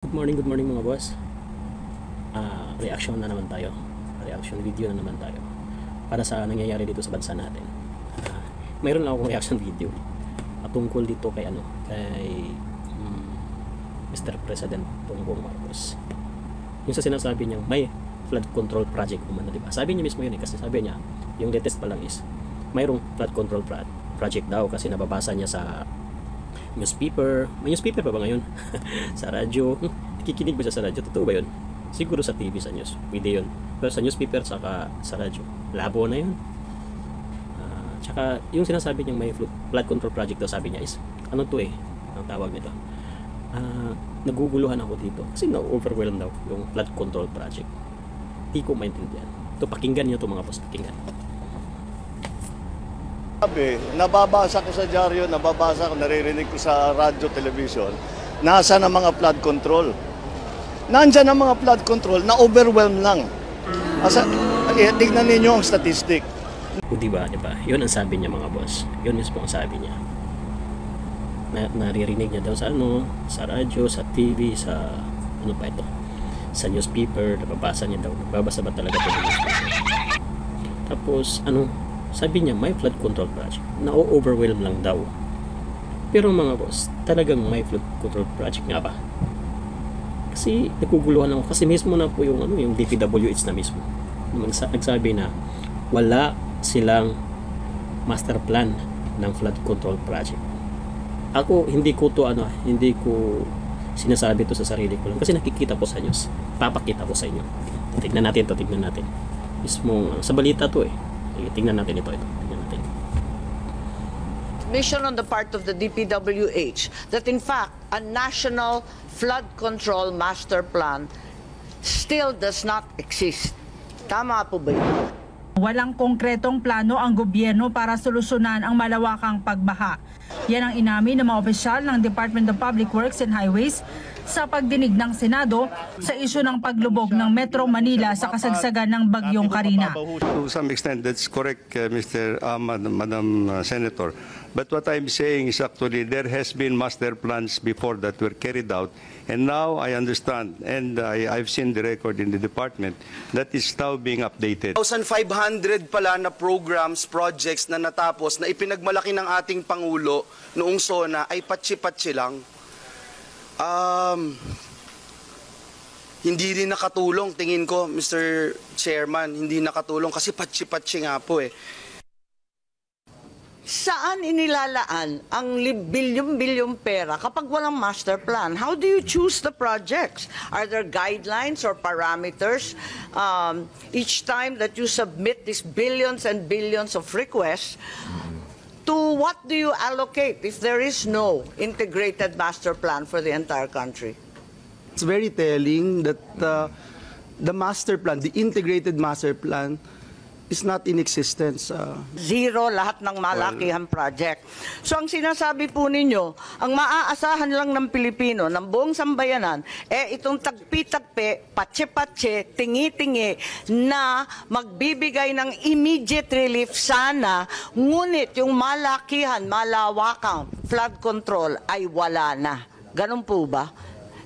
Good morning mga boss. Reaction na naman tayo. Reaction video na naman tayo para sa nangyayari dito sa bansa natin. Mayroon lang akong reaction video tungkol dito kay Mr. President Bongbong Marcos. Yung sa sinasabi niya may flood control project umano, di ba? Sabi niya mismo yun kasi sabi niya yung latest pa lang is mayroong flood control project daw kasi nababasa niya sa newspaper. May newspaper pa ba ngayon? Sa radyo. Nakikinig ba siya sa radyo? Totoo ba yun? Siguro sa TV, sa news. Pwede yun. Pero sa newspaper, saka sa radyo. Labo na yun. Tsaka, yung sinasabi niyang may flood control project daw, sabi niya is, ano to ang tawag nito? Naguguluhan ako dito. Kasi na-overwhelm daw yung flood control project. Hindi ko maintindihan. Ito, pakinggan niyo ito mga boss. Pakinggan. Nababasa ko sa dyaryo, nababasa ko, naririnig ko sa radyo, television, nasa na mga flood control. Nandyan ang mga flood control na overwhelm lang. Tignan ninyo ang statistic. Diba? Yun ang sabi niya mga boss. Yun mismo ang sabi niya. Naririnig niya daw sa radyo, sa TV, sa ano pa ito? Sa newspaper, nababasa niya daw. Nagbabasa ba talaga ito ng newspaper? Tapos, sabi niya may flood control project. Na-overwhelm lang daw. Pero mga boss, talagang may flood control project nga ba? Kasi naguguluhan ako kasi mismo na po yung DPWH na mismo. Nagsabi na wala silang master plan ng flood control project. Ako hindi ko sinasabi to sa sarili ko lang kasi nakikita ko sa news. Papakita ko sa inyo. Tignan natin. Mismo sa balita to tingnan natin ito. Tingnan natin. Mission on the part of the DPWH that in fact a national flood control master plan still does not exist. Tama po ba yun? Walang konkretong plano ang gobyerno para solusyonan ang malawakang pagbaha. Yan ang inamin ng mga opisyal ng Department of Public Works and Highways sa pagdinig ng Senado sa isyu ng paglubog ng Metro Manila sa kasagsagan ng Bagyong Karina. To some extent, that's correct, Madam Senator. But what I'm saying is actually there has been master plans before that were carried out. And now I understand, and I've seen the record in the department, that is now being updated. 1,500 pala na programs, projects na natapos na ipinagmalaki ng ating Pangulo noong SONA ay patsi-patsi lang. Hindi rin nakatulong, tingin ko, Mr. Chairman, hindi nakatulong kasi patsi-patsi nga po Saan inilalaan ang bilyon-bilyong pera kapag walang master plan? How do you choose the projects? Are there guidelines or parameters each time that you submit these billions and billions of requests? To what do you allocate if there is no integrated master plan for the entire country? It's very telling that the master plan, the integrated master plan, is not in existence. Zero lahat ng malakihan project. So ang sinasabi po ninyo, ang maaasahan lang ng Pilipino, ng buong sambayanan, itong tagpi-tagpi, patse-patse, tingi-tingi, na magbibigay ng immediate relief sana, ngunit yung malakihan, malawakang flood control ay wala na. Ganun po ba?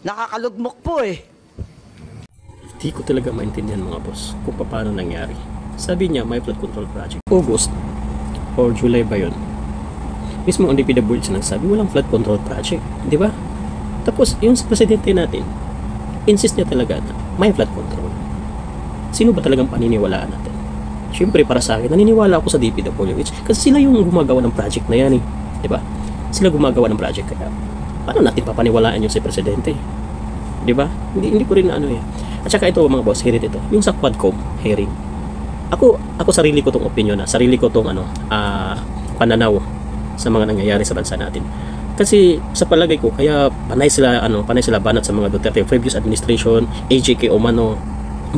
Nakakalugmok po Hindi ko talaga maintindihan mga boss kung paano nangyari. Sabi niya may flood control project. August or July ba yun? Mismo ang DPWH nagsabi walang flood control project. Di ba? Tapos yung presidente natin, insist niya talaga na may flood control. Sino ba talagang paniniwalaan natin? Siyempre para sa akin, naniniwala ako sa DPWH kasi sila yung gumagawa ng project na yan Di ba? Sila gumagawa ng project kaya paano natin papaniwalaan yung si presidente? Di ba? Hindi ko rin At saka ito mga boss, hearing ito. Yung sa Quadcom hearing. Ako sarili ko tong opinion sarili ko tong pananaw sa mga nangyayari sa bansa natin. Kasi sa palagay ko kaya panay sila banat sa mga Duterte previous administration, AJK umano,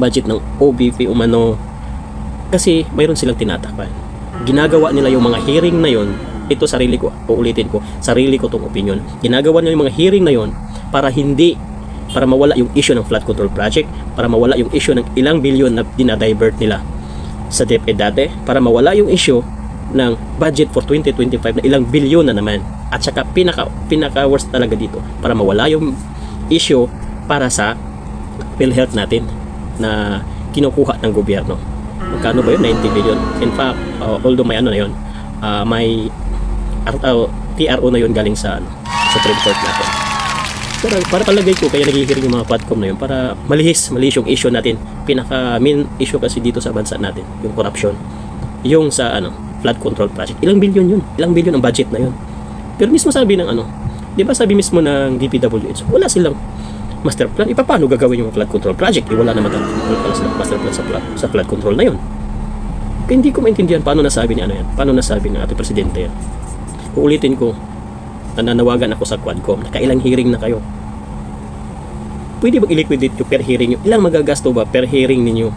budget ng OBP umano. Kasi mayroon silang tinatakpan. Ginagawa nila yung mga hearing na yon. Ito sarili ko, uulitin ko, sarili ko tong opinion. Ginagawa nila yung mga hearing na yon para mawala yung issue ng flood control project, para mawala yung issue ng ilang bilyon na dinadivert nila sa DepEd dati, para mawala yung issue ng budget for 2025 na ilang bilyon na naman. At saka pinaka worst talaga dito, para mawala yung issue para sa PhilHealth natin na kinukuha ng gobyerno. Magkano ba yun? 90 billion. In fact, although may ano na yun, may TRO na yun galing sa Supreme Court natin. Pero para palagay ko, kaya naghihiring yung mga Quadcom na yun para malihis yung issue natin. Pinaka main issue kasi dito sa bansa natin, yung corruption. Yung sa flood control project. Ilang billion yun? Ilang billion ang budget na yun? Pero mismo sabi ng di ba sabi mismo ng DPWH, wala silang master plan. Paano gagawin yung flood control project? Wala naman master plan sa flood control na yun. Kaya hindi ko maintindihan paano nasabi ni paano nasabi ng ating presidente yan. Uulitin ko, nananawagan ako sa Quadcom, nakailang hearing na kayo. Pwede bang i-liquidate yung per hearing nyo? Ilang magagasto ba per hearing ninyo?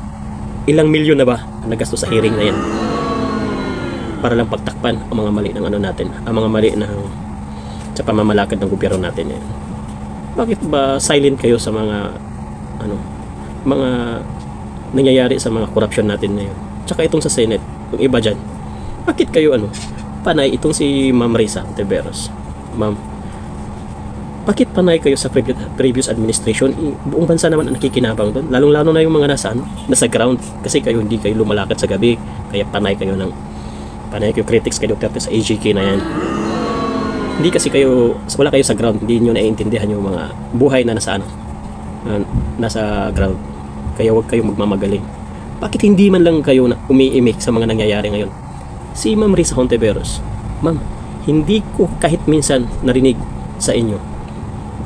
Ilang milyon na ba ang nagasto sa hearing na yan? Para lang pagtakpan ang mga mali ng natin, ang mga mali sa pamamalakad ng gobyerno natin yan. Bakit ba silent kayo sa mga mga nangyayari sa mga corruption natin ngayon? Tsaka itong sa Senate, yung iba dyan, bakit kayo panay itong si Ma'am Risa Ontiveros? Ma'am, bakit panay kayo sa previous administration? Buong bansa naman ang nakikinabang doon, lalong-lalo na yung mga nasa ground, kasi kayo hindi kayo lumalakad sa gabi, kaya panay kayo critics kay Duterte sa AGK na yan. Hindi kasi wala kayo sa ground, hindi nyo naiintindihan yung mga buhay na nasa ground, kaya huwag kayong magmamagaling. Bakit hindi man lang kayo umiimik sa mga nangyayari ngayon? Si Ma'am Risa Ontiveros, ma'am, hindi ko kahit minsan narinig sa inyo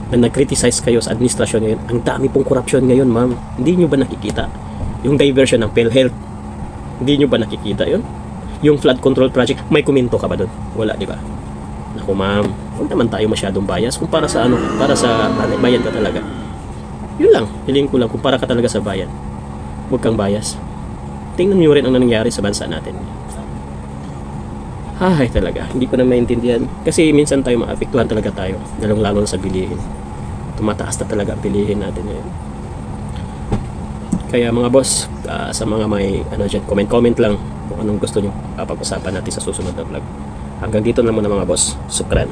na nag-criticize kayo sa administrasyon ngayon. Ang dami pong korupsyon ngayon, ma'am. Hindi nyo ba nakikita? Yung diversion ng PhilHealth, hindi nyo ba nakikita yun? Yung flood control project, may komento ka ba doon? Wala, di ba? Naku, ma'am, huwag naman tayo masyadong bias. Kung para sa para sa bayan ka talaga. Yun lang, hiling ko lang, kung para ka talaga sa bayan, huwag kang bias. Tingnan nyo rin ang nangyayari sa bansa natin. Ay, talaga, hindi ko na maintindihan. Kasi minsan tayo maapektuhan talaga tayo, lalong-lalo sa bilihin. Tumataas na talaga ang bilihin natin ngayon. Kaya mga boss, sa mga may dyan, comment lang kung anong gusto nyo pag-usapan natin sa susunod na vlog. Hanggang dito na muna mga boss. Sukran.